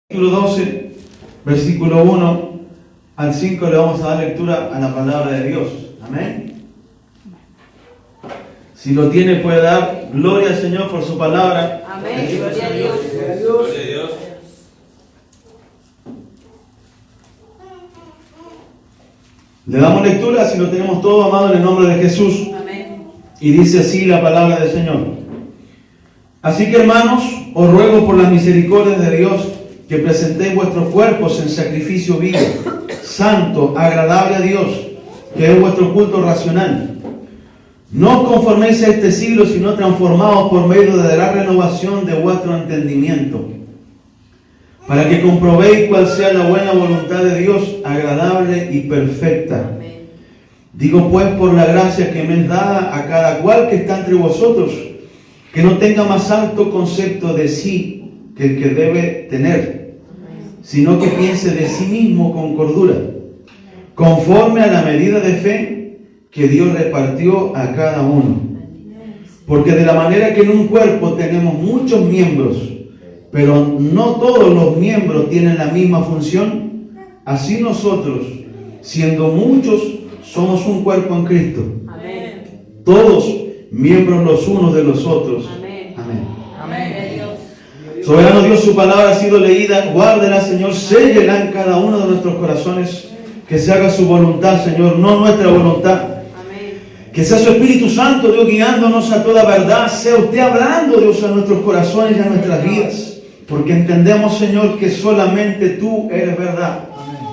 Capítulo 12, versículo 1 al 5 le vamos a dar lectura a la palabra de Dios. Amén. Si lo tiene puede dar gloria al Señor por su palabra. Amén. Gloria a Dios. Gloria a Dios. Le damos lectura, si lo tenemos todo, amado, en el nombre de Jesús. Amén. Y dice así la palabra del Señor. Así que, hermanos, os ruego por las misericordias de Dios que presentéis vuestros cuerpos en sacrificio vivo, santo, agradable a Dios, que es vuestro culto racional. No os conforméis a este siglo, sino transformaos por medio de la renovación de vuestro entendimiento, para que comprobéis cuál sea la buena voluntad de Dios, agradable y perfecta. Amén. Digo pues, por la gracia que me es dada a cada cual que está entre vosotros, que no tenga más alto concepto de sí que el que debe tener, sino que piense de sí mismo con cordura, conforme a la medida de fe que Dios repartió a cada uno. Porque de la manera que en un cuerpo tenemos muchos miembros, pero no todos los miembros tienen la misma función, así nosotros, siendo muchos, somos un cuerpo en Cristo. Amén. Todos miembros los unos de los otros. Amén. Amén. Amén. Soberano Dios, su palabra ha sido leída. Guárdela, Señor, séllela en cada uno de nuestros corazones. Que se haga su voluntad, Señor, no nuestra voluntad. Amén. Que sea su Espíritu Santo, Dios, guiándonos a toda verdad. Sea usted hablando, Dios, a nuestros corazones y a nuestras vidas. Porque entendemos, Señor, que solamente tú eres verdad.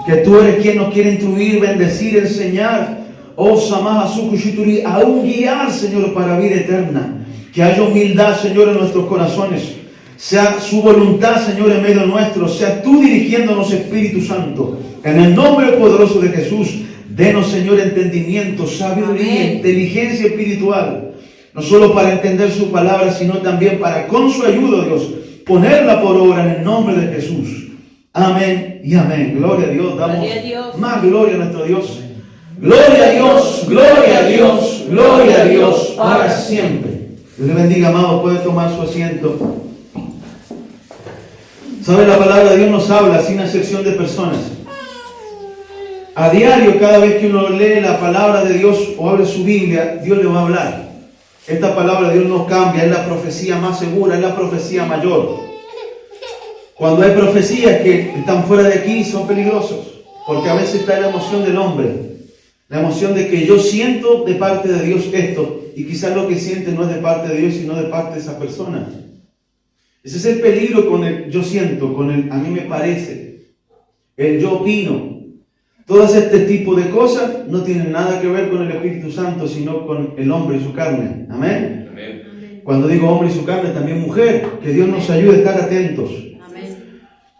Que tú eres quien nos quiere instruir, bendecir, enseñar. Oh, Samah Sukushituri, aún guiar, Señor, para vida eterna. Que haya humildad, Señor, en nuestros corazones. Sea su voluntad, Señor, en medio nuestro. Sea tú dirigiéndonos, Espíritu Santo. En el nombre poderoso de Jesús, denos, Señor, entendimiento, sabiduría, Amén. inteligencia espiritual. No solo para entender su palabra, sino también para, con su ayuda, Dios, ponerla por obra en el nombre de Jesús. Amén y amén. Gloria a Dios. Damos Gloria a Dios. más gloria a nuestro Dios. Gloria a Dios, gloria a Dios, gloria a Dios para siempre. Dios le bendiga, amado. Puede tomar su asiento. ¿Sabe? La palabra de Dios nos habla sin excepción de personas. A diario, cada vez que uno lee la palabra de Dios o abre su Biblia, Dios le va a hablar. Esta palabra de Dios no cambia, es la profecía más segura, es la profecía mayor. Cuando hay profecías que están fuera de aquí, son peligrosos, porque a veces está la emoción del hombre, la emoción de que yo siento de parte de Dios esto, y quizás lo que siente no es de parte de Dios, sino de parte de esa persona. Ese es el peligro con el yo siento, con el a mí me parece, el yo opino. Todas este tipo de cosas no tienen nada que ver con el Espíritu Santo, sino con el hombre y su carne. Amén. Amén. Cuando digo hombre y su carne, también mujer. Que Dios nos ayude a estar atentos. Amén.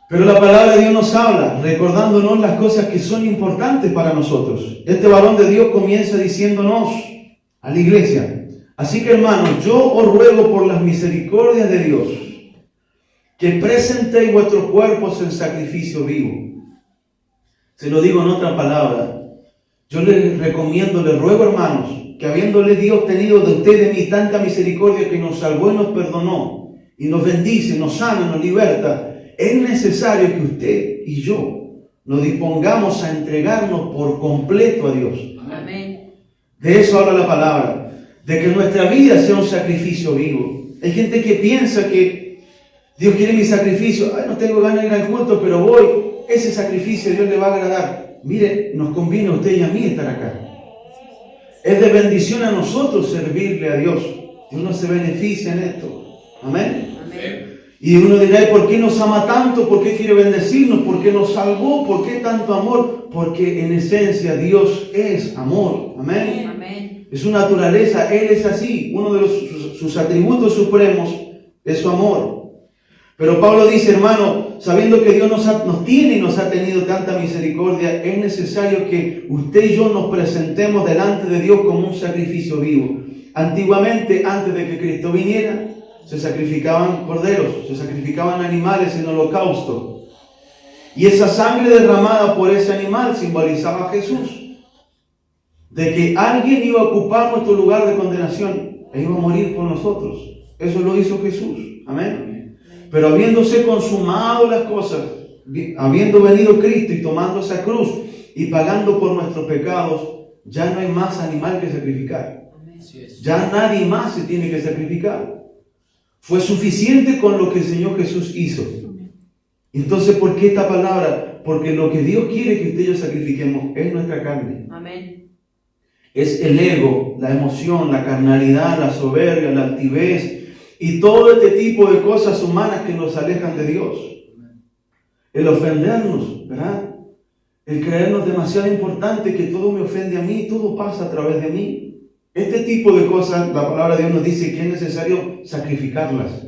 Pero la palabra de Dios nos habla, recordándonos las cosas que son importantes para nosotros. Este varón de Dios comienza diciéndonos a la iglesia: así que, hermanos, yo os ruego por las misericordias de Dios que presentéis vuestros cuerpos en sacrificio vivo. Se lo digo en otra palabra. Yo les recomiendo, les ruego, hermanos, que habiéndole Dios tenido de usted y de mí tanta misericordia que nos salvó y nos perdonó, y nos bendice, nos sana, nos liberta, es necesario que usted y yo nos dispongamos a entregarnos por completo a Dios. Amén. De eso habla la palabra, de que nuestra vida sea un sacrificio vivo. Hay gente que piensa que Dios quiere mi sacrificio. Ay, no tengo ganas de ir al culto, pero voy. Ese sacrificio a Dios le va a agradar. Mire, nos conviene a usted y a mí estar acá. Es de bendición a nosotros servirle a Dios. Dios no se beneficia en esto. Amén. Amén. Y uno dirá: ¿y por qué nos ama tanto? ¿Por qué quiere bendecirnos? ¿Por qué nos salvó? ¿Por qué tanto amor? Porque en esencia Dios es amor. Amén. Amén. Es su naturaleza. Él es así. Uno de sus atributos supremos es su amor. Pero Pablo dice: hermano, sabiendo que Dios nos tiene y nos ha tenido tanta misericordia, es necesario que usted y yo nos presentemos delante de Dios como un sacrificio vivo. Antiguamente, antes de que Cristo viniera, se sacrificaban corderos, se sacrificaban animales en holocausto. Y esa sangre derramada por ese animal simbolizaba a Jesús. De que alguien iba a ocupar nuestro lugar de condenación e iba a morir por nosotros. Eso lo hizo Jesús. Amén. Pero habiéndose consumado las cosas, habiendo venido Cristo y tomando esa cruz y pagando por nuestros pecados, ya no hay más animal que sacrificar. Ya nadie más se tiene que sacrificar. Fue suficiente con lo que el Señor Jesús hizo. Entonces, ¿por qué esta palabra? Porque lo que Dios quiere que usted y yo sacrifiquemos es nuestra carne. Amén. Es el ego, la emoción, la carnalidad, la soberbia, la altivez y todo este tipo de cosas humanas que nos alejan de Dios. El ofendernos, ¿verdad? El creernos demasiado importante, que todo me ofende a mí, todo pasa a través de mí. Este tipo de cosas, la palabra de Dios nos dice que es necesario sacrificarlas.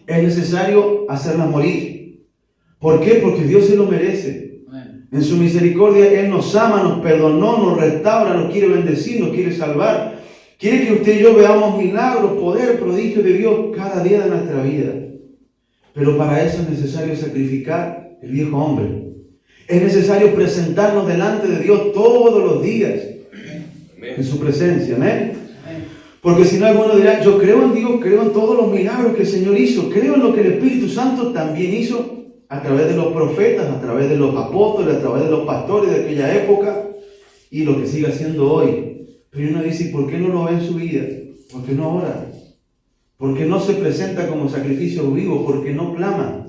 Es necesario hacerlas morir. ¿Por qué? Porque Dios se lo merece. En su misericordia Él nos ama, nos perdonó, nos restaura, nos quiere bendecir, nos quiere salvar. Quiere que usted y yo veamos milagros, poder, prodigio de Dios cada día de nuestra vida. Pero para eso es necesario sacrificar el viejo hombre. Es necesario presentarnos delante de Dios todos los días en su presencia. Amén. Porque si no, alguno dirá: yo creo en Dios, creo en todos los milagros que el Señor hizo, creo en lo que el Espíritu Santo también hizo a través de los profetas, a través de los apóstoles, a través de los pastores de aquella época y lo que sigue haciendo hoy. Pero uno dice: ¿por qué no lo ve en su vida? ¿Por qué no ora? ¿Por qué no se presenta como sacrificio vivo? ¿Por qué no clama?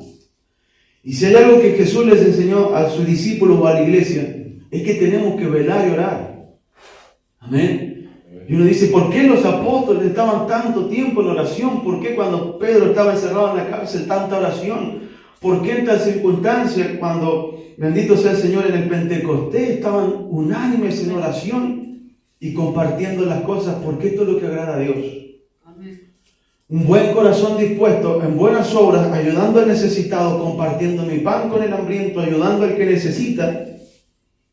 Y si hay algo que Jesús les enseñó a sus discípulos o a la iglesia, es que tenemos que velar y orar. Amén. Y uno dice: ¿por qué los apóstoles estaban tanto tiempo en oración? ¿Por qué cuando Pedro estaba encerrado en la cárcel tanta oración? ¿Por qué en tal circunstancia, cuando, bendito sea el Señor, en el Pentecostés estaban unánimes en oración y compartiendo las cosas? Porque esto es lo que agrada a Dios. Amén. Un buen corazón dispuesto en buenas obras, ayudando al necesitado, compartiendo mi pan con el hambriento, ayudando al que necesita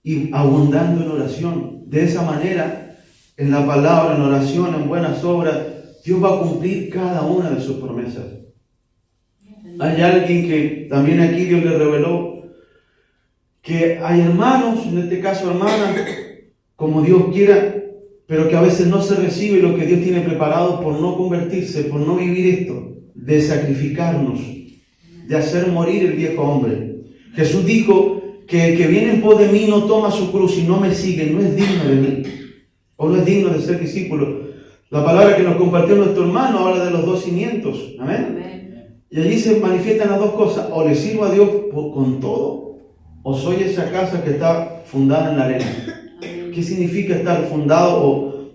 y abundando en oración. De esa manera, en la palabra, en oración, en buenas obras, Dios va a cumplir cada una de sus promesas. Hay alguien que también aquí Dios le reveló que hay hermanos, en este caso hermanas, como Dios quiera, pero que a veces no se recibe lo que Dios tiene preparado por no convertirse, por no vivir esto, de sacrificarnos, de hacer morir el viejo hombre. Jesús dijo que el que viene en pos de mí no toma su cruz y no me sigue, no es digno de mí, o no es digno de ser discípulo. La palabra que nos compartió nuestro hermano habla de los dos cimientos. Amén. Amén. Y allí se manifiestan las dos cosas: o le sirvo a Dios con todo, o soy esa casa que está fundada en la arena. ¿Qué significa estar fundado o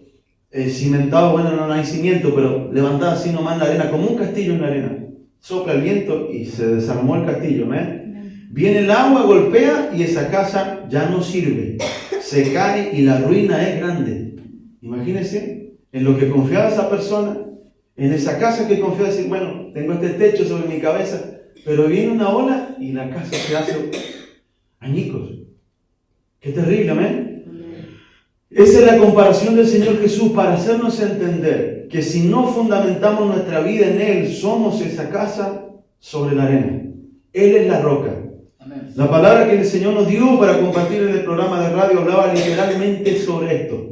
cimentado? Bueno, no hay cimiento, pero levantada así nomás en la arena, como un castillo en la arena. Sopla el viento y se desarmó el castillo. ¿eh? Viene el agua, golpea y esa casa ya no sirve. Se cae y la ruina es grande. Imagínense en lo que confiaba esa persona, en esa casa que confiaba, decir: bueno, tengo este techo sobre mi cabeza, pero viene una ola y la casa se hace añicos. Qué terrible, amén. Esa es la comparación del Señor Jesús para hacernos entender que si no fundamentamos nuestra vida en Él, somos esa casa sobre la arena. Él es la roca. Amén. La palabra que el Señor nos dio para compartir en el programa de radio hablaba literalmente sobre esto.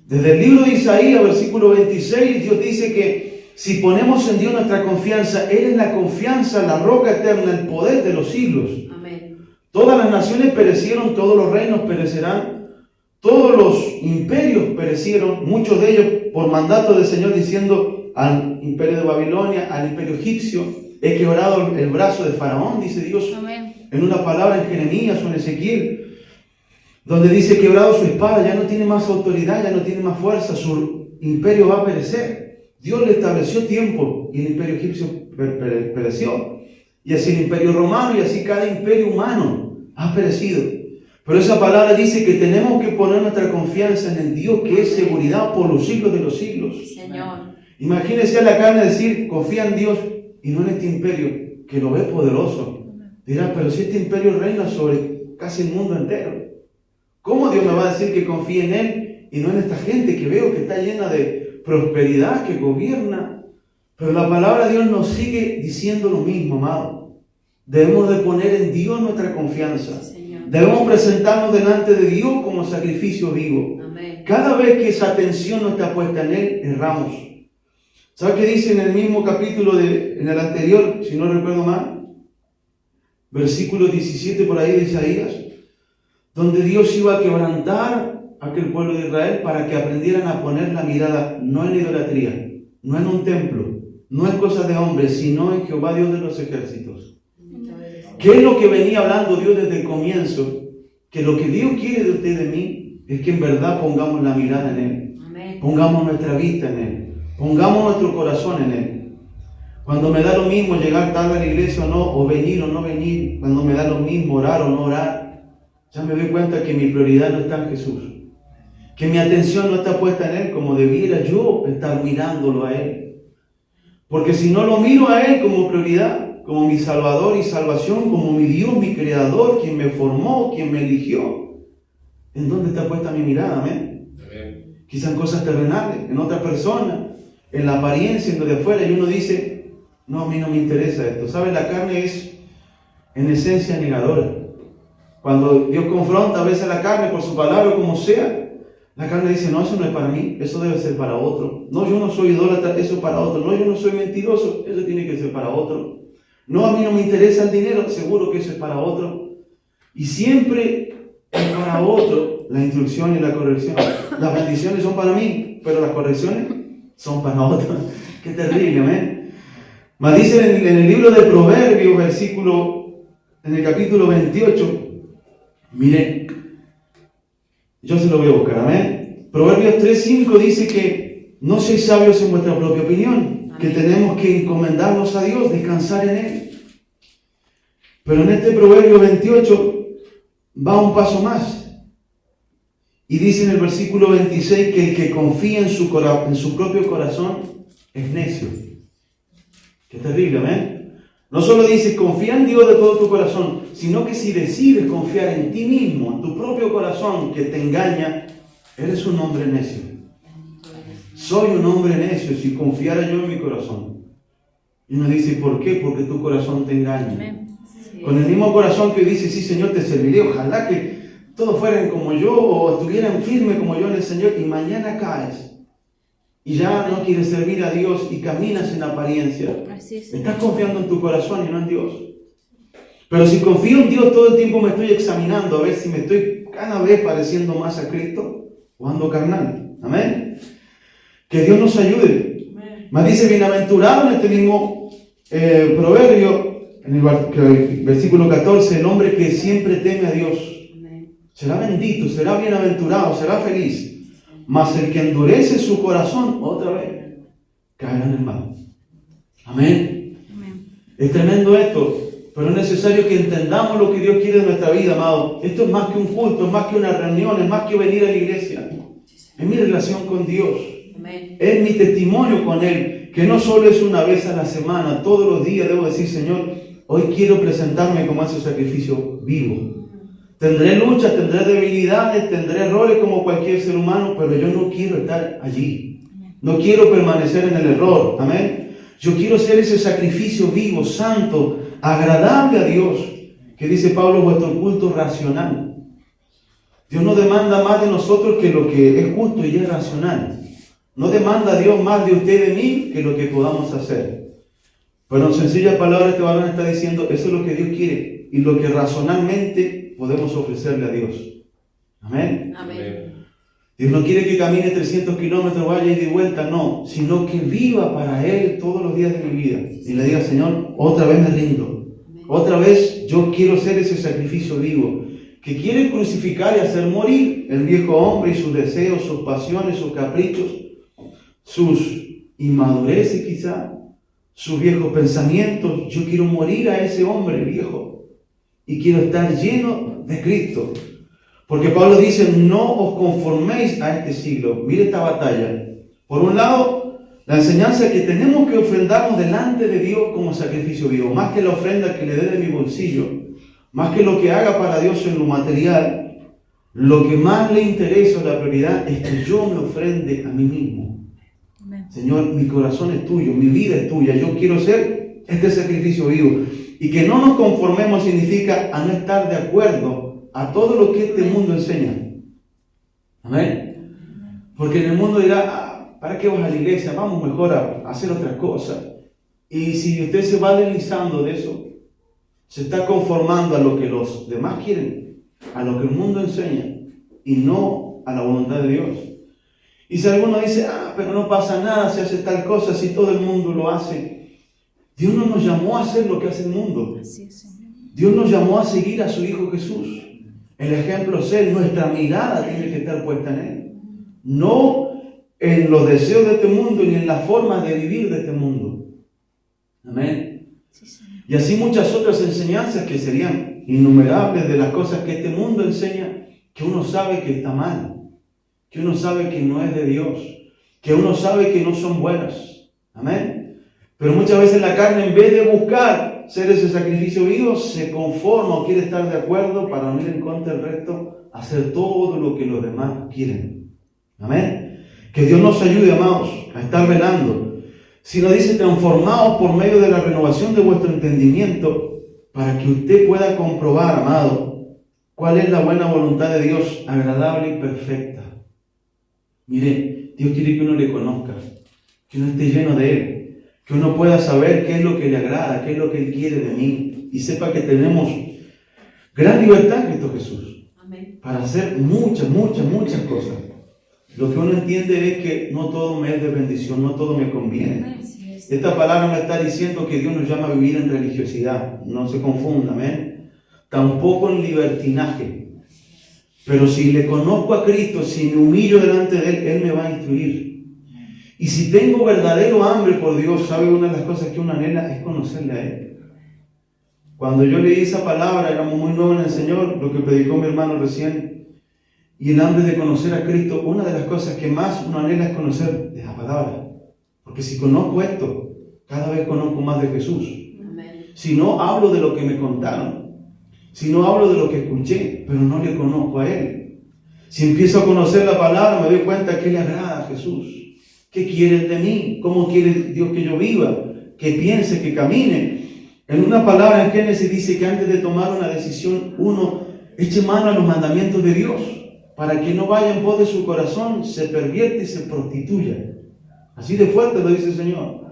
Desde el libro de Isaías, versículo 26, Dios dice que si ponemos en Dios nuestra confianza, Él es la confianza, la roca eterna, el poder de los siglos. Amén. Todas las naciones perecieron, todos los reinos perecerán. Todos los imperios perecieron, muchos de ellos por mandato del Señor, diciendo al imperio de Babilonia, al imperio egipcio: he quebrado el brazo de Faraón, dice Dios. Amén. En una palabra en Jeremías o en Ezequiel, donde dice: quebrado su espada, ya no tiene más autoridad, ya no tiene más fuerza, su imperio va a perecer. Dios le estableció tiempo y el imperio egipcio pereció. Y así el imperio romano y así cada imperio humano ha perecido. Pero esa palabra dice que tenemos que poner nuestra confianza en el Dios que es seguridad por los siglos de los siglos. Señor. Imagínese a la carne decir: confía en Dios y no en este imperio que lo ve poderoso. Dirá: pero si este imperio reina sobre casi el mundo entero, ¿cómo Dios me va a decir que confíe en Él y no en esta gente que veo que está llena de prosperidad, que gobierna? Pero la palabra de Dios nos sigue diciendo lo mismo, amado. Debemos de poner en Dios nuestra confianza. Debemos presentarnos delante de Dios como sacrificio vivo. Amén. Cada vez que esa atención no está puesta en Él, erramos. ¿Sabe qué dice en el mismo capítulo en el anterior, si no recuerdo mal? versículo 17 por ahí de Isaías, donde Dios iba a quebrantar a aquel pueblo de Israel para que aprendieran a poner la mirada no en la idolatría, no en un templo, no en cosas de hombres, sino en Jehová Dios de los ejércitos. ¿Qué es lo que venía hablando Dios desde el comienzo? Que lo que Dios quiere de usted y de mí es que en verdad pongamos la mirada en Él. Amén. Pongamos nuestra vista en Él. Pongamos nuestro corazón en Él. Cuando me da lo mismo llegar tarde a la iglesia o no, o venir o no venir, cuando me da lo mismo orar o no orar, ya me doy cuenta que mi prioridad no está en Jesús. Que mi atención no está puesta en Él como debiera yo estar mirándolo a Él. Porque si no lo miro a Él como prioridad, como mi Salvador y salvación, como mi Dios, mi Creador, quien me formó, quien me eligió, ¿en dónde está puesta mi mirada? Amén. Quizás en cosas terrenales, en otra persona, en la apariencia, en lo de afuera, y uno dice, no, a mí no me interesa esto. ¿Sabes? La carne es en esencia negadora. Cuando Dios confronta a veces a la carne por su palabra, como sea, la carne dice, no, eso no es para mí, eso debe ser para otro. No, yo no soy idólatra, eso es para otro. No, yo no soy mentiroso, eso tiene que ser para otro. No, a mí no me interesa el dinero, seguro que eso es para otro. Y siempre es para otro la instrucción y la corrección. Las bendiciones son para mí, pero las correcciones son para otro. Qué terrible, amén. Mas dice en el libro de Proverbios, en el capítulo 28, miren, yo se lo voy a buscar, amén. Proverbios 3:5 dice que no seáis sabios en vuestra propia opinión, que tenemos que encomendarnos a Dios, descansar en Él. Pero en este Proverbio 28 va un paso más. Y dice en el versículo 26 que el que confía en su propio corazón es necio. Qué terrible, amén. No solo dice confía en Dios de todo tu corazón, sino que si decides confiar en ti mismo, en tu propio corazón que te engaña, eres un hombre necio. Soy un hombre necio si confiara yo en mi corazón. Y uno dice, ¿por qué? Porque tu corazón te engaña. Con el mismo corazón que dice, sí Señor, te serviré, ojalá que todos fueran como yo o estuvieran firmes como yo en el Señor, y mañana caes y ya no quieres servir a Dios y caminas en apariencia. Estás confiando en tu corazón y no en Dios. Pero si confío en Dios, todo el tiempo me estoy examinando a ver si me estoy cada vez pareciendo más a Cristo o ando carnal. Amén. Que Dios nos ayude. Más dice, bienaventurado en este mismo proverbio, en el versículo 14, el hombre que siempre teme a Dios será bendito, será bienaventurado, será feliz. Mas el que endurece su corazón, otra vez, caerá en el mal. Amén. Es tremendo esto, pero es necesario que entendamos lo que Dios quiere de nuestra vida, amado. Esto es más que un culto, es más que una reunión, es más que venir a la iglesia. Es mi relación con Dios. Es mi testimonio con Él, que no solo es una vez a la semana, todos los días debo decir, Señor, hoy quiero presentarme como ese sacrificio vivo. Tendré luchas, tendré debilidades, tendré errores como cualquier ser humano, pero yo no quiero estar allí. No quiero permanecer en el error. Amén. Yo quiero ser ese sacrificio vivo, santo, agradable a Dios, que dice Pablo, vuestro culto racional. Dios no demanda más de nosotros que lo que es justo y es racional. No demanda a Dios más de usted y de mí que lo que podamos hacer. Pero en sencillas palabras este varón está diciendo, eso es lo que Dios quiere y lo que razonalmente podemos ofrecerle a Dios. Amén. Amén. Dios no quiere que camine 300 kilómetros, vaya y de vuelta, no, sino que viva para Él todos los días de mi vida. Y le diga, Señor, otra vez me rindo. Otra vez yo quiero ser ese sacrificio vivo, que quiere crucificar y hacer morir el viejo hombre y sus deseos, sus pasiones, sus caprichos, sus inmadureces quizá, sus viejos pensamientos. Yo quiero morir a ese hombre viejo y quiero estar lleno de Cristo. Porque Pablo dice, no os conforméis a este siglo. Mire esta batalla. Por un lado, la enseñanza que tenemos que ofrendarnos delante de Dios como sacrificio vivo. Más que la ofrenda que le dé de mi bolsillo, más que lo que haga para Dios en lo material, lo que más le interesa, la prioridad, es que yo me ofrende a mí mismo. Amén. Señor, mi corazón es tuyo, mi vida es tuya. Yo quiero ser este sacrificio vivo. Y que no nos conformemos significa a no estar de acuerdo a todo lo que este mundo enseña. Amén. Porque en el mundo dirá, ¿para qué vas a la iglesia? Vamos mejor a hacer otra cosa. Y si usted se va deslizando de eso, se está conformando a lo que los demás quieren, a lo que el mundo enseña y no a la voluntad de Dios. Y si alguno dice, pero no pasa nada si hace tal cosa, si todo el mundo lo hace. Dios no nos llamó a hacer lo que hace el mundo. Dios nos llamó a seguir a su Hijo Jesús. El ejemplo es Él, nuestra mirada tiene que estar puesta en Él. No en los deseos de este mundo ni en las formas de vivir de este mundo. Amén. Y así muchas otras enseñanzas que serían innumerables de las cosas que este mundo enseña, que uno sabe que está mal, que uno sabe que no es de Dios, que uno sabe que no son buenas. Amén. Pero muchas veces la carne, en vez de buscar ser ese sacrificio vivo, se conforma o quiere estar de acuerdo para no ir en contra del resto, hacer todo lo que los demás quieren. Amén. Que Dios nos ayude, amados, a estar velando. Si nos dice, transformados por medio de la renovación de vuestro entendimiento, para que usted pueda comprobar, amado, cuál es la buena voluntad de Dios, agradable y perfecta. Mire, Dios quiere que uno le conozca, que uno esté lleno de Él, que uno pueda saber qué es lo que le agrada, qué es lo que Él quiere de mí, y sepa que tenemos gran libertad en Cristo Jesús. Amén. Para hacer muchas cosas. Lo que uno entiende es que no todo me es de bendición, no todo me conviene. Esta palabra me está diciendo que Dios nos llama a vivir en religiosidad, no se confunda, amén. Tampoco en libertinaje. Pero si le conozco a Cristo, si me humillo delante de Él, Él me va a instruir. Y si tengo verdadero hambre por Dios, ¿sabe? Una de las cosas que uno anhela es conocerle a Él. Cuando yo leí esa palabra, éramos muy nuevos en el Señor, lo que predicó mi hermano recién, y el hambre de conocer a Cristo, una de las cosas que más uno anhela es conocer la palabra. Porque si conozco esto, cada vez conozco más de Jesús. Amén. Si no, hablo de lo que me contaron. Si no, hablo de lo que escuché, pero no le conozco a Él. Si empiezo a conocer la palabra, me doy cuenta que le agrada a Jesús. ¿Qué quiere de mí? ¿Cómo quiere Dios que yo viva? Que piense, que camine. En una palabra en Génesis dice que antes de tomar una decisión, uno eche mano a los mandamientos de Dios, para que no vaya en pos de su corazón, se pervierta y se prostituya. Así de fuerte lo dice el Señor.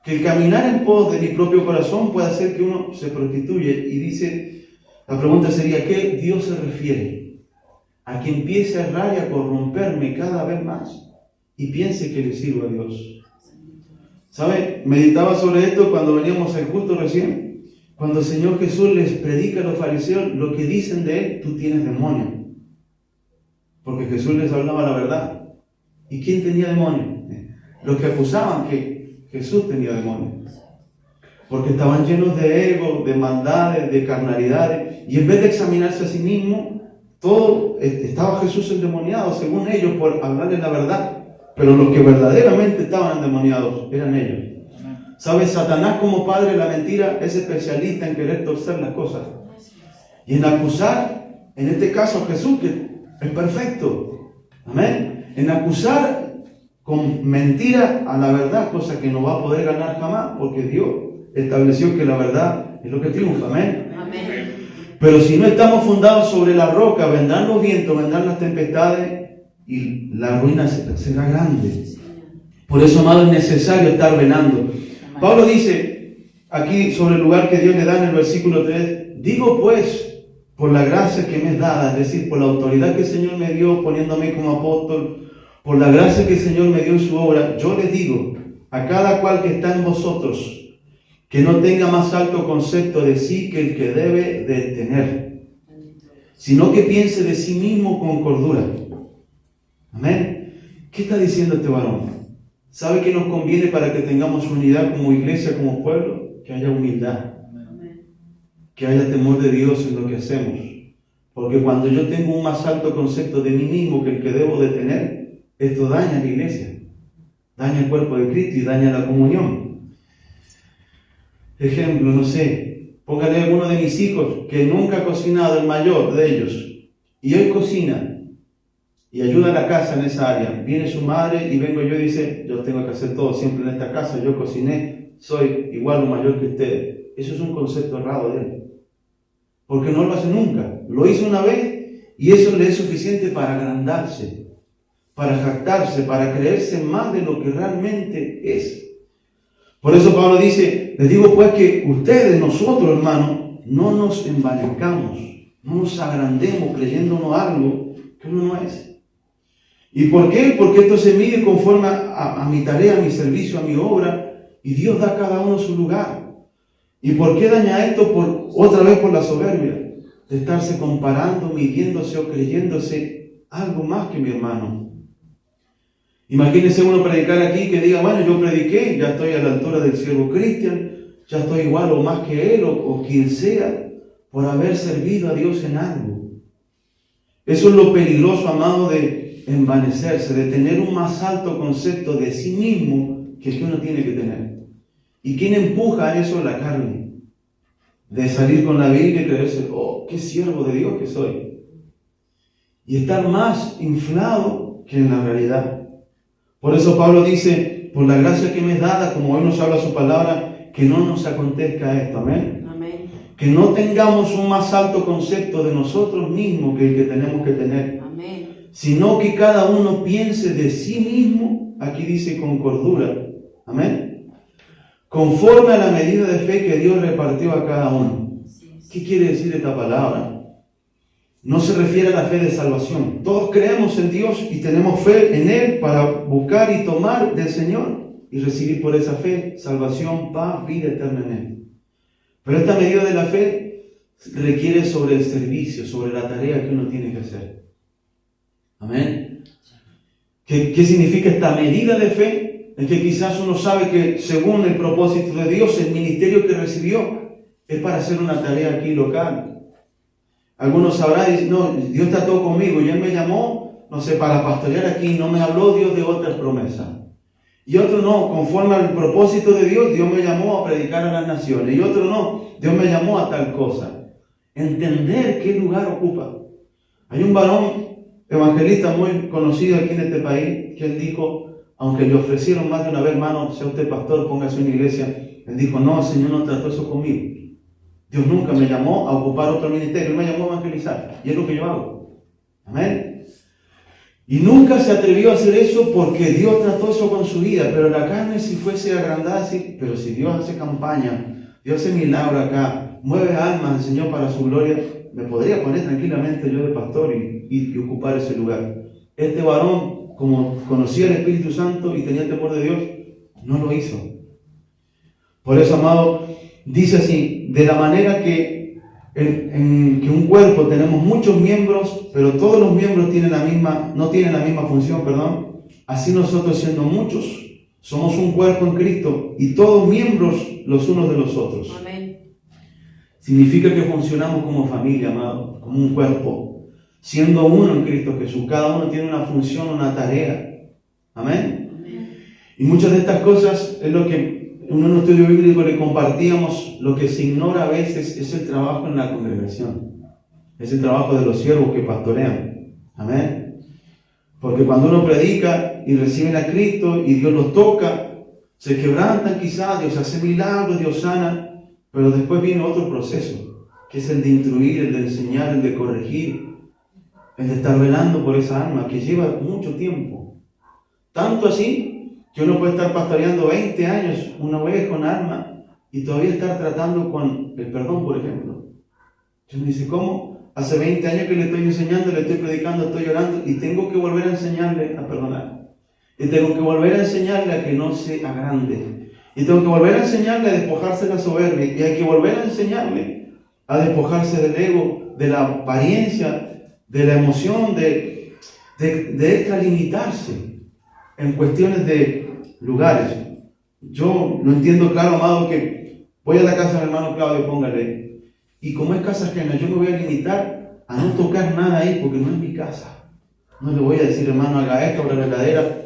Que el caminar en pos de mi propio corazón puede hacer que uno se prostituya. Y dice, la pregunta sería, ¿a qué Dios se refiere? A que empiece a errar y a corromperme cada vez más y piense que le sirvo a Dios. ¿Sabe? Meditaba sobre esto cuando veníamos al culto recién. Cuando el Señor Jesús les predica a los fariseos lo que dicen de Él, tú tienes demonio. Porque Jesús les hablaba la verdad. ¿Y quién tenía demonio? Los que acusaban que Jesús tenía demonios. Porque estaban llenos de ego, de maldades, de carnalidades. Y en vez de examinarse a sí mismo, todo estaba Jesús endemoniado, según ellos, por hablarles la verdad. Pero los que verdaderamente estaban endemoniados eran ellos. ¿Sabes? Satanás, como padre de la mentira, es especialista en querer torcer las cosas. Y en acusar, en este caso a Jesús, que es perfecto. Amén. En acusar con mentira a la verdad, cosa que no va a poder ganar jamás, porque Dios estableció que la verdad es lo que triunfa. Amén. Amén. Pero si no estamos fundados sobre la roca, vendrán los vientos, vendrán las tempestades y la ruina será grande. Por eso, amado, es necesario estar velando. Pablo dice aquí sobre el lugar que Dios le da en el versículo 3, digo pues, por la gracia que me es dada, es decir, por la autoridad que el Señor me dio poniéndome como apóstol, por la gracia que el Señor me dio en su obra, yo les digo a cada cual que está en vosotros, que no tenga más alto concepto de sí que el que debe de tener, sino que piense de sí mismo con cordura. Amén. ¿Qué está diciendo este varón? ¿Sabe que nos conviene para que tengamos unidad como iglesia, como pueblo? Que haya humildad. Que haya temor de Dios en lo que hacemos. Porque cuando yo tengo un más alto concepto de mí mismo que el que debo de tener, esto daña a la iglesia, daña el cuerpo de Cristo y daña la comunión. Ejemplo, no sé, póngale a alguno de mis hijos que nunca ha cocinado, el mayor de ellos, y hoy cocina y ayuda a la casa en esa área. Viene su madre y vengo yo y dice, yo tengo que hacer todo siempre en esta casa, yo cociné, soy igual o mayor que usted. Eso es un concepto errado de él. Porque no lo hace nunca. Lo hizo una vez y eso le es suficiente para agrandarse, para jactarse, para creerse más de lo que realmente es. Por eso Pablo dice, les digo pues que ustedes, nosotros hermanos, no nos envanezcamos, no nos agrandemos creyéndonos algo que uno no es. ¿Y por qué? Porque esto se mide conforme a mi tarea, a mi servicio, a mi obra, y Dios da a cada uno su lugar. ¿Y por qué daña esto? Otra vez por la soberbia, de estarse comparando, midiéndose o creyéndose algo más que mi hermano. Imagínense uno predicar aquí que diga, bueno, yo prediqué, ya estoy a la altura del siervo Cristian, ya estoy igual o más que él o quien sea, por haber servido a Dios en algo. Eso es lo peligroso, amado, de envanecerse, de tener un más alto concepto de sí mismo que el que uno tiene que tener. ¿Y quién empuja eso? La carne. De salir con la Biblia y creerse, oh, qué siervo de Dios que soy. Y estar más inflado que en la realidad. Por eso Pablo dice, por la gracia que me es dada, como hoy nos habla su palabra, que no nos acontezca esto. Amén. Amén. Que no tengamos un más alto concepto de nosotros mismos que el que tenemos que tener. Amén. Sino que cada uno piense de sí mismo, aquí dice con cordura. Amén. Conforme a la medida de fe que Dios repartió a cada uno. ¿Qué quiere decir esta palabra? No se refiere a la fe de salvación. Todos creemos en Dios y tenemos fe en Él para buscar y tomar del Señor y recibir por esa fe salvación, paz, vida eterna en Él. Pero esta medida de la fe requiere sobre el servicio, sobre la tarea que uno tiene que hacer. Amén. ¿Qué significa esta medida de fe? Es que quizás uno sabe que según el propósito de Dios, el ministerio que recibió es para hacer una tarea aquí local. Algunos sabrán y dicen, no, Dios trató conmigo y Él me llamó, no sé, para pastorear aquí, no me habló Dios de otras promesas. Y otro no, conforme al propósito de Dios, Dios me llamó a predicar a las naciones. Y otro no, Dios me llamó a tal cosa. Entender qué lugar ocupa. Hay un varón evangelista muy conocido aquí en este país, que él dijo, aunque le ofrecieron más de una vez, hermano, sea usted pastor, póngase en una iglesia, él dijo, no, el Señor no trató eso conmigo. Dios nunca me llamó a ocupar otro ministerio, Él me llamó a evangelizar, y es lo que yo hago. Amén. Y nunca se atrevió a hacer eso porque Dios trató eso con su vida, pero la carne si fuese agrandada, sí, pero si Dios hace campaña, Dios hace milagro acá, mueve almas al Señor para su gloria, me podría poner tranquilamente yo de pastor y ocupar ese lugar. Este varón, como conocía el Espíritu Santo y tenía el temor de Dios, no lo hizo. Por eso, amado, dice así, de la manera que en un cuerpo tenemos muchos miembros, pero todos los miembros no tienen la misma función, así nosotros siendo muchos, somos un cuerpo en Cristo y todos miembros los unos de los otros. Amén. Significa que funcionamos como familia, amado, como un cuerpo, siendo uno en Cristo Jesús. Cada uno tiene una función, una tarea. Amén. Amén. Y muchas de estas cosas es lo que en un estudio bíblico le compartíamos. Lo que se ignora a veces es el trabajo en la congregación. Es el trabajo de los siervos que pastorean. Amén. Porque cuando uno predica y reciben a Cristo y Dios los toca, se quebrantan quizás, Dios hace milagros, Dios sana, pero después viene otro proceso, que es el de instruir, el de enseñar, el de corregir, el de estar velando por esa alma, que lleva mucho tiempo. Tanto así que uno puede estar pastoreando 20 años una oveja, un alma, y todavía estar tratando con el perdón, por ejemplo. Entonces me dice, ¿cómo? Hace 20 años que le estoy enseñando, le estoy predicando, estoy llorando, y tengo que volver a enseñarle a perdonar. Y tengo que volver a enseñarle a que no se agrande. Y tengo que volver a enseñarle a despojarse de la soberbia. Y hay que volver a enseñarle a despojarse del ego, de la apariencia, de la emoción, de extralimitarse en cuestiones de lugares. Yo lo entiendo claro, amado, que voy a la casa del hermano Claudio, póngale. Y como es casa ajena, yo me voy a limitar a no tocar nada ahí porque no es mi casa. No le voy a decir, hermano, haga esto, abra la heladera,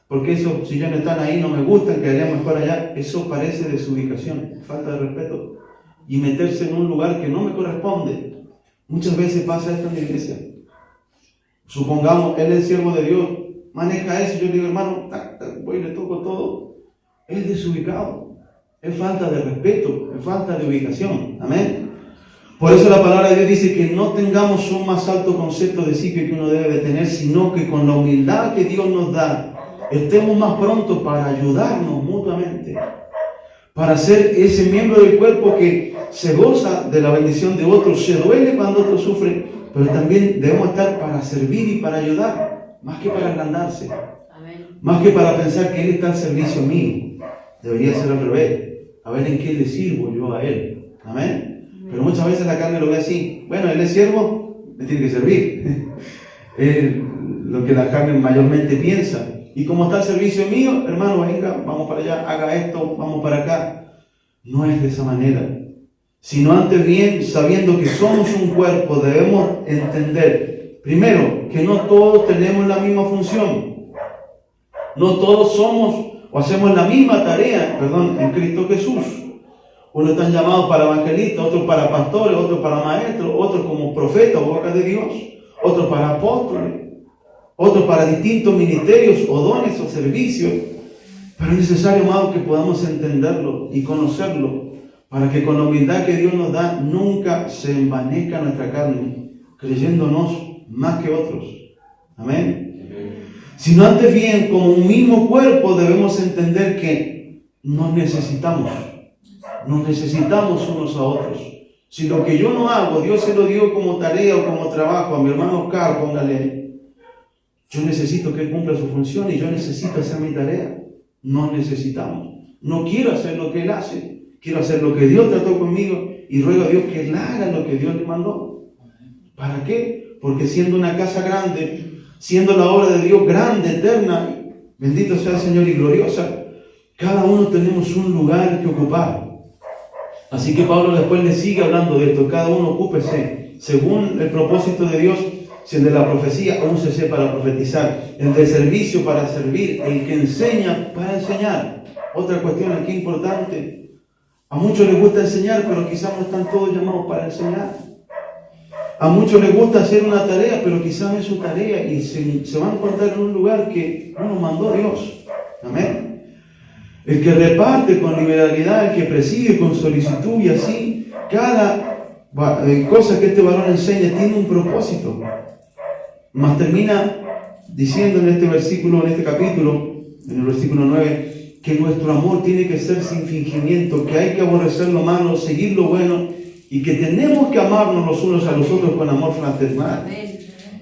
porque esos sillones están ahí, no me gustan, quedaría mejor allá. Eso parece desubicación, falta de respeto y meterse en un lugar que no me corresponde. Muchas veces pasa esto en la iglesia. Supongamos, él es siervo de Dios, maneja eso, yo le digo, hermano, voy y le toco todo. Es desubicado, es falta de respeto, es falta de ubicación. Amén. Por eso la palabra de Dios dice que no tengamos un más alto concepto de sí que uno debe de tener, sino que con la humildad que Dios nos da, estemos más prontos para ayudarnos mutuamente, para ser ese miembro del cuerpo que se goza de la bendición de otros, se duele cuando otros sufren, pero también debemos estar para servir y para ayudar, más que para agrandarse, más que para pensar que Él está al servicio mío. Debería ser al revés, a ver en qué le sirvo yo a Él. Amén. Pero muchas veces la carne lo ve así: bueno, Él es siervo, le tiene que servir. Es lo que la carne mayormente piensa. Y como está al servicio mío, hermano, venga, vamos para allá, haga esto, vamos para acá. No es de esa manera. Sino antes bien, sabiendo que somos un cuerpo, debemos entender, primero, que no todos tenemos la misma función. No todos somos o hacemos la misma tarea, en Cristo Jesús. Unos están llamados para evangelistas, otros para pastores, otros para maestros, otros como profetas o boca de Dios, otros para apóstoles, otros para distintos ministerios o dones o servicios. Pero es necesario, amado, que podamos entenderlo y conocerlo, para que con la humildad que Dios nos da, nunca se envanezca nuestra carne, creyéndonos más que otros. Amén. Sino antes bien, como un mismo cuerpo, debemos entender que nos necesitamos unos a otros. Si lo que yo no hago, Dios se lo dio como tarea o como trabajo a mi hermano Oscar, póngale, yo necesito que Él cumpla su función y yo necesito hacer mi tarea. Nos necesitamos. No quiero hacer lo que Él hace, quiero hacer lo que Dios trató conmigo y ruego a Dios que Él haga lo que Dios le mandó. ¿Para qué? Porque siendo una casa grande, siendo la obra de Dios grande, eterna, bendito sea el Señor y gloriosa, cada uno tenemos un lugar que ocupar. Así que Pablo después le sigue hablando de esto: cada uno ocúpese según el propósito de Dios. Si el de la profecía, úsese para profetizar; el de servicio, para servir; el que enseña, para enseñar. Otra cuestión aquí importante: a muchos les gusta enseñar, pero quizás no están todos llamados para enseñar. A muchos les gusta hacer una tarea, pero quizás no es su tarea y se van a encontrar en un lugar que no nos mandó Dios. Amén. El que reparte con liberalidad, el que preside con solicitud, y así cada cosa que este varón enseña tiene un propósito. Mas termina diciendo en este versículo, en este capítulo, en el versículo 9, que nuestro amor tiene que ser sin fingimiento, que hay que aborrecer lo malo, seguir lo bueno, y que tenemos que amarnos los unos a los otros con amor fraternal.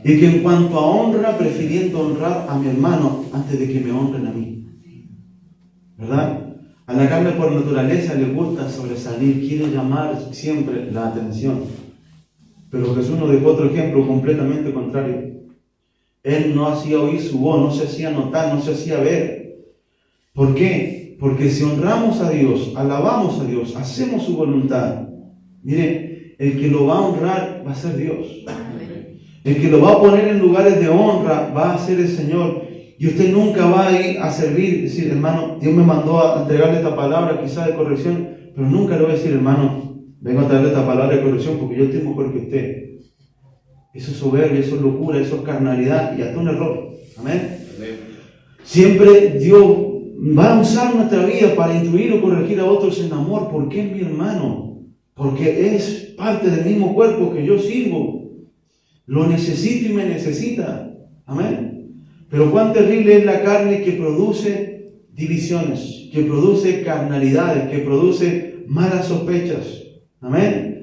Y que en cuanto a honra, prefiriendo honrar a mi hermano antes de que me honren a mí. ¿Verdad? A la carne por naturaleza le gusta sobresalir, quiere llamar siempre la atención. Pero Jesús nos dejó otro ejemplo completamente contrario. Él no hacía oír su voz, no se hacía notar, no se hacía ver. ¿Por qué? Porque si honramos a Dios, alabamos a Dios, hacemos su voluntad, mire, el que lo va a honrar va a ser Dios. El que lo va a poner en lugares de honra va a ser el Señor. Y usted nunca va a ir a servir, decir, hermano, Dios me mandó a entregarle esta palabra quizá de corrección, pero nunca le voy a decir, hermano, vengo a traerle esta palabra de corrección porque yo estoy mejor que usted. Eso es soberbia, eso es locura, eso es carnalidad y hasta un error. Amén. Siempre Dios va a usar nuestra vida para instruir o corregir a otros en amor, porque es mi hermano, porque es parte del mismo cuerpo que yo sirvo. Lo necesito y me necesita. Amén. Pero cuán terrible es la carne que produce divisiones, que produce carnalidades, que produce malas sospechas. Amén.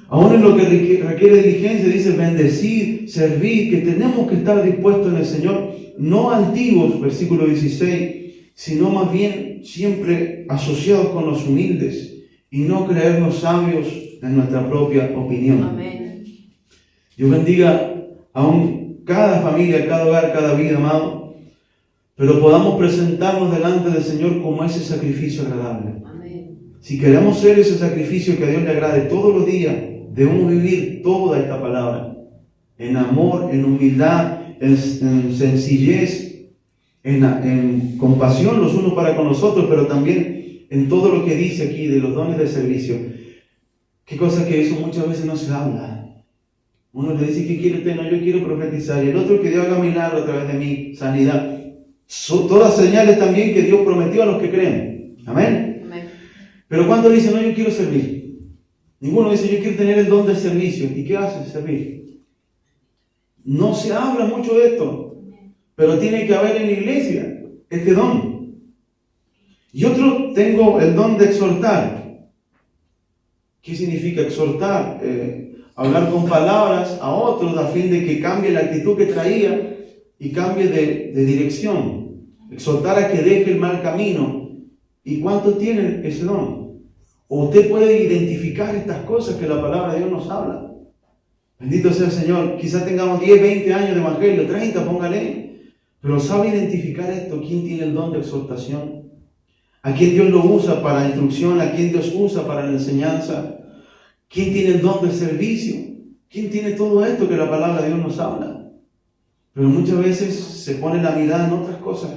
Aún en lo que requiere diligencia, dice bendecir, servir, que tenemos que estar dispuestos en el Señor, no altivos, versículo 16, sino más bien siempre asociados con los humildes y no creernos sabios en nuestra propia opinión. Amén. Dios bendiga aún cada familia, cada hogar, cada vida, amado, pero podamos presentarnos delante del Señor como ese sacrificio agradable. Amén. Si queremos ser ese sacrificio que a Dios le agrade todos los días, debemos vivir toda esta palabra en amor, en humildad, en sencillez, en compasión los unos para con los otros, pero también en todo lo que dice aquí de los dones de servicio. Qué cosa que eso muchas veces no se habla. Uno le dice, ¿qué quiere usted? No, yo quiero profetizar. Y el otro, que Dios haga milagro a través de mí, sanidad. Son todas señales también que Dios prometió a los que creen. Amén. Amén. Pero cuando dice, no, yo quiero servir. Ninguno dice, yo quiero tener el don de servicio. ¿Y qué hace? Servir. No se habla mucho de esto, pero tiene que haber en la iglesia este don. Y otro, tengo el don de exhortar. ¿Qué significa exhortar? Hablar con palabras a otros a fin de que cambie la actitud que traía y cambie de dirección. Exhortar a que deje el mal camino. ¿Y cuántos tienen ese don? O usted puede identificar estas cosas que la palabra de Dios nos habla. Bendito sea el Señor. Quizás tengamos 10, 20 años de evangelio, 30, póngale. Pero ¿sabe identificar esto? ¿Quién tiene el don de exhortación? ¿A quién Dios lo usa para la instrucción? ¿A quién Dios usa para la enseñanza? ¿Quién tiene el don de servicio? ¿Quién tiene todo esto que la palabra de Dios nos habla? Pero muchas veces se pone la mirada en otras cosas,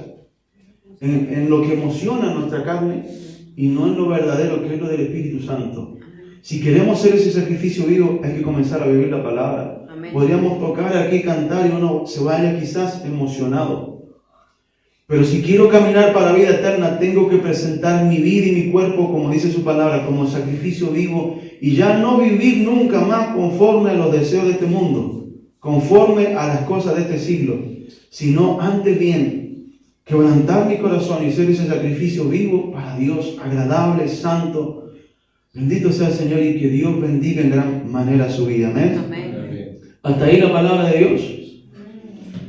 en lo que emociona nuestra carne y no en lo verdadero, que es lo del Espíritu Santo. Si queremos hacer ese sacrificio vivo, hay que comenzar a vivir la palabra. Amén. Podríamos tocar aquí, cantar y uno se vaya quizás emocionado. Pero si quiero caminar para la vida eterna, tengo que presentar mi vida y mi cuerpo, como dice su palabra, como sacrificio vivo, y ya no vivir nunca más conforme a los deseos de este mundo, conforme a las cosas de este siglo, sino antes bien, quebrantar mi corazón y hacer ese sacrificio vivo para Dios, agradable, santo. Bendito sea el Señor y que Dios bendiga en gran manera su vida. Amén. Amén. Hasta ahí la palabra de Dios.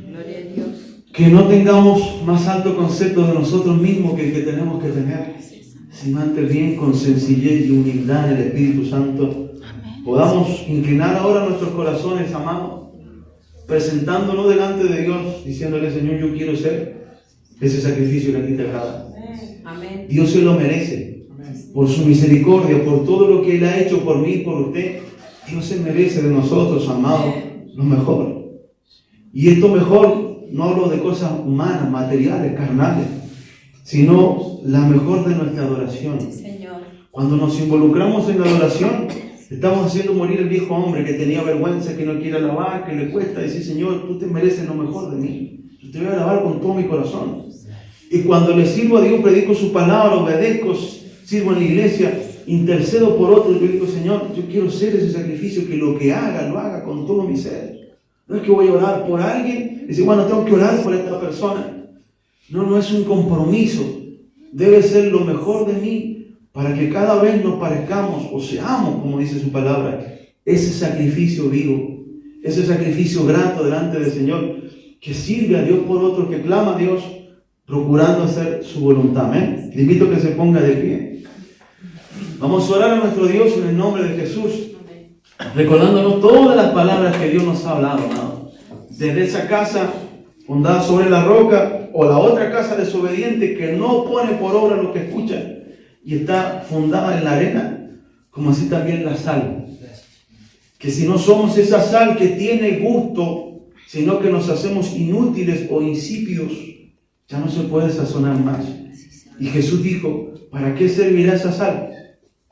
Gloria a Dios. Que no tengamos más alto concepto de nosotros mismos que el que tenemos que tener, sino antes bien con sencillez y humildad en el Espíritu Santo. Podamos inclinar ahora nuestros corazones, amados, presentándonos delante de Dios, diciéndole: Señor, yo quiero ser ese sacrificio que a ti te agrada. Amén. Dios se lo merece, por su misericordia, por todo lo que Él ha hecho por mí y por usted. Dios se merece de nosotros, amados, lo mejor. Y esto mejor, no hablo de cosas humanas, materiales, carnales, sino la mejor de nuestra adoración. Señor. Cuando nos involucramos en la adoración, estamos haciendo morir el viejo hombre que tenía vergüenza, que no quiere alabar, que le cuesta decir: Señor, tú te mereces lo mejor de mí. Yo te voy a alabar con todo mi corazón. Y cuando le sirvo a Dios, predico su palabra, obedezco, sirvo en la iglesia, intercedo por otros, yo digo: Señor, yo quiero ser ese sacrificio, que lo que haga, lo haga con todo mi ser. No es que voy a orar por alguien y decir: bueno, tengo que orar por esta persona. No es un compromiso. Debe ser lo mejor de mí para que cada vez nos parezcamos o seamos, como dice su palabra, ese sacrificio vivo, ese sacrificio grato delante del Señor, que sirve a Dios por otro, que clama a Dios, procurando hacer su voluntad. Amén. Le invito a que se ponga de pie. Vamos a orar a nuestro Dios en el nombre de Jesús, recordándonos todas las palabras que Dios nos ha hablado, amado. Desde esa casa fundada sobre la roca, o la otra casa desobediente que no pone por obra lo que escucha y está fundada en la arena, como así también la sal. Que si no somos esa sal que tiene gusto, sino que nos hacemos inútiles o insípidos, ya no se puede sazonar más. Y Jesús dijo: ¿para qué servirá esa sal?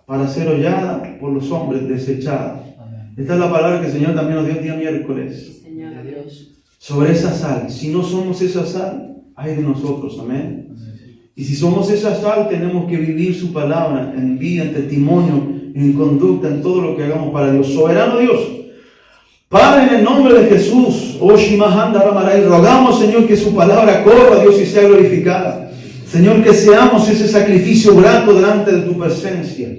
Para ser hollada por los hombres, desechada. Esta es la palabra que el Señor también nos dio el día miércoles. Señor Dios. Sobre esa sal. Si no somos esa sal, ay de nosotros. Amén. Y si somos esa sal, tenemos que vivir su palabra en vida, en testimonio, en conducta, en todo lo que hagamos para Dios. Soberano Dios, Padre, en el nombre de Jesús, rogamos, Señor, que su palabra corra, Dios, y sea glorificada. Señor, que seamos ese sacrificio grato delante de tu presencia.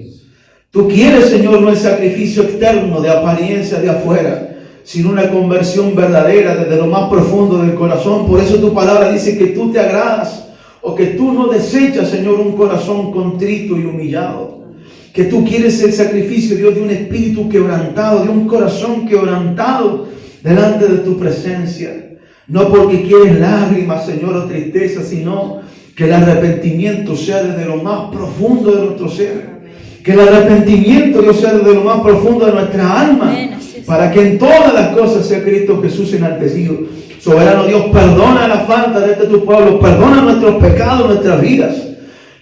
Tú quieres, Señor, no el sacrificio externo de apariencia de afuera, sino una conversión verdadera desde lo más profundo del corazón. Por eso tu palabra dice que tú te agradas, o que tú no desechas, Señor, un corazón contrito y humillado. Que tú quieres el sacrificio, Dios, de un espíritu quebrantado, de un corazón quebrantado delante de tu presencia. No porque quieres lágrimas, Señor, o tristeza, sino que el arrepentimiento sea desde lo más profundo de nuestro ser. Que el arrepentimiento, Dios, sea desde lo más profundo de nuestra alma, para que en todas las cosas sea Cristo Jesús enaltecido. Soberano Dios, perdona la falta de tu pueblo, perdona nuestros pecados, nuestras vidas.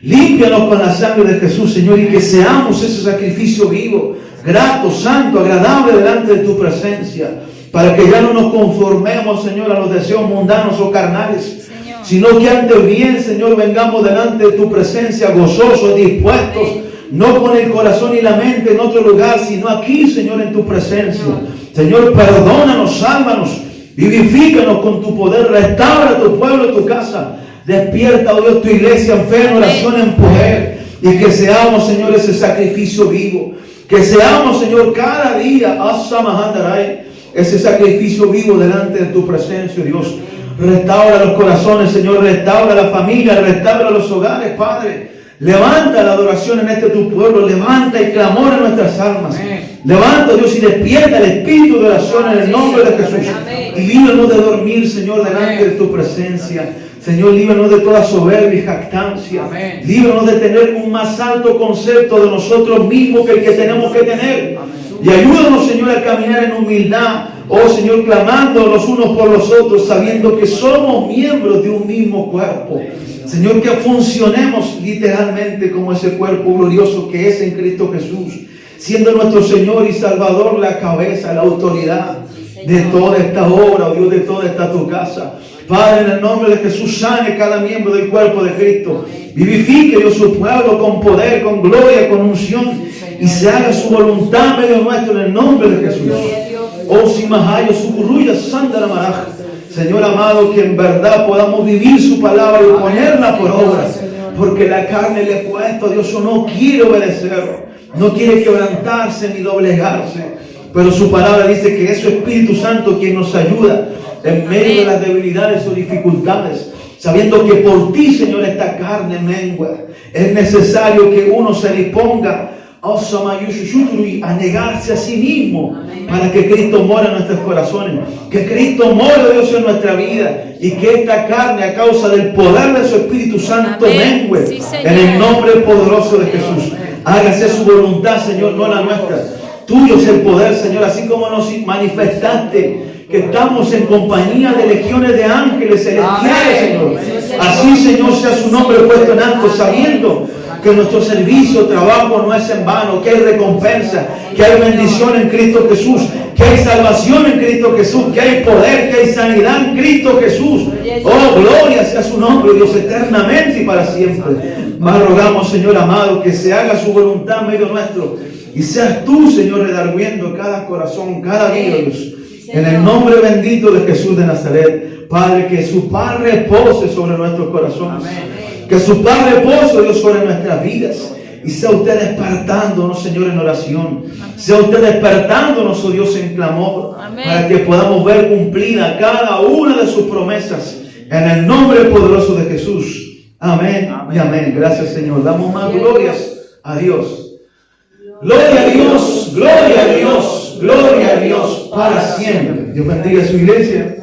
Límpianos con la sangre de Jesús, Señor, y que seamos ese sacrificio vivo, grato, santo, agradable delante de tu presencia, para que ya no nos conformemos, Señor, a los deseos mundanos o carnales, sino que antes bien, Señor, vengamos delante de tu presencia gozosos, dispuestos, no con el corazón y la mente en otro lugar, sino aquí, Señor, en tu presencia. Señor, perdónanos, sálvanos, vivifícanos con tu poder, restaura tu pueblo y tu casa. Despierta, oh Dios, tu iglesia en fe, en oración, en poder. Y que seamos, Señor, ese sacrificio vivo. Que seamos, Señor, cada día, ese sacrificio vivo delante de tu presencia, Dios. Restaura los corazones, Señor. Restaura la familia, restaura los hogares, Padre. Levanta la adoración en este tu pueblo. Levanta el clamor en nuestras almas. Levanta, Dios, y despierta el espíritu de oración en el nombre de Jesús. Y líbranos de dormir, Señor, delante de tu presencia. Señor, líbranos de toda soberbia y jactancia. Líbranos de tener un más alto concepto de nosotros mismos que el que tenemos que tener. Y ayúdanos, Señor, a caminar en humildad. Oh, Señor, clamando los unos por los otros, sabiendo que somos miembros de un mismo cuerpo. Señor, que funcionemos literalmente como ese cuerpo glorioso que es en Cristo Jesús, siendo nuestro Señor y Salvador la cabeza, la autoridad de toda esta obra, oh Dios, de toda esta tu casa. Padre, en el nombre de Jesús, sane cada miembro del cuerpo de Cristo. Vivifique, Dios, su pueblo con poder, con gloria, con unción. Y se haga su voluntad en medio nuestro en el nombre de Jesús. Oh, si mahayo, su curruya, santa la maraja. Señor amado, que en verdad podamos vivir su palabra y ponerla por obra. Porque la carne le he puesto, Dios, no quiere obedecer. No quiere quebrantarse ni doblegarse. Pero su palabra dice que es su Espíritu Santo quien nos ayuda en medio de las debilidades o dificultades, sabiendo que por ti, Señor, esta carne mengua. Es necesario que uno se disponga a negarse a sí mismo para que Cristo mora en nuestros corazones, que Cristo mora, Dios, en nuestra vida, y que esta carne, a causa del poder de su Espíritu Santo, mengue en el nombre poderoso de Jesús. Hágase su voluntad, Señor, no la nuestra. Tuyo es el poder, Señor, así como nos manifestaste que estamos en compañía de legiones de ángeles celestiales, Señor. Así, Señor, sea su nombre puesto en alto, sabiendo que nuestro servicio, trabajo no es en vano, que hay recompensa, que hay bendición en Cristo Jesús, que hay salvación en Cristo Jesús, que hay poder, que hay sanidad en Cristo Jesús. Oh, gloria sea su nombre, Dios, eternamente y para siempre. Más rogamos, Señor amado, que se haga su voluntad en medio nuestro, y seas tú, Señor, redarguyendo cada corazón, cada día, Dios. En el nombre bendito de Jesús de Nazaret, Padre, que su paz repose sobre nuestros corazones. Que su paz repose, Dios, sobre nuestras vidas. Y sea usted despertándonos, Señor, en oración. Sea usted despertándonos, oh Dios, en clamor. Para que podamos ver cumplida cada una de sus promesas. En el nombre poderoso de Jesús. Amén y amén. Gracias, Señor. Damos más glorias a Dios. Gloria a Dios, gloria a Dios, gloria a Dios para siempre. Dios bendiga a su iglesia.